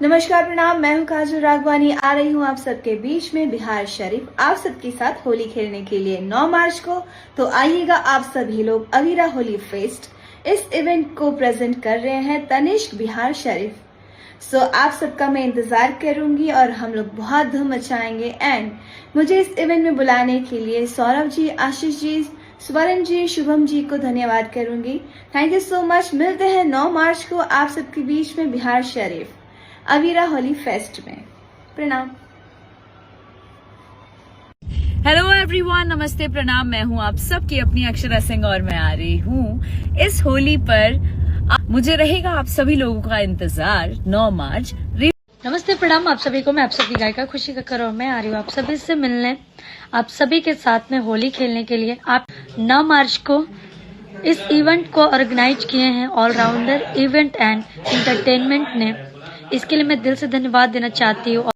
नमस्कार, प्रणाम। मैं हूं काजल राघवानी। आ रही हूं आप सबके बीच में बिहार शरीफ आप सबके साथ होली खेलने के लिए 9 मार्च को। तो आइएगा आप सभी लोग अवीरा होली फेस्ट। इस इवेंट को प्रेजेंट कर रहे हैं तनिष्क बिहार शरीफ। आप सबका मैं इंतजार करूंगी और हम लोग बहुत धूम मचाएंगे। एंड मुझे इस इवेंट में बुलाने के लिए सौरभ जी, आशीष जी, स्वर्ण जी, शुभम जी को धन्यवाद करूंगी। Thank you so much. मिलते हैं 9 मार्च को आप सबके बीच में बिहार शरीफ अवीरा होली फेस्ट में। प्रणाम। हेलो एवरीवन, नमस्ते, प्रणाम। मैं हूं आप सबकी अपनी अक्षरा सिंह और मैं आ रही हूं इस होली पर। मुझे रहेगा आप सभी लोगों का इंतजार 9 मार्च। नमस्ते, प्रणाम आप सभी को। मैं आप सभी गायिका खुशी कक्कर और मैं आ रही हूँ आप सभी से मिलने, आप सभी के साथ में होली खेलने के लिए। आप 9 मार्च को इस इवेंट को ऑर्गेनाइज किए हैं ऑलराउंडर इवेंट एंड एंटरटेनमेंट ने। इसके लिए मैं दिल से धन्यवाद देना चाहती हूँ।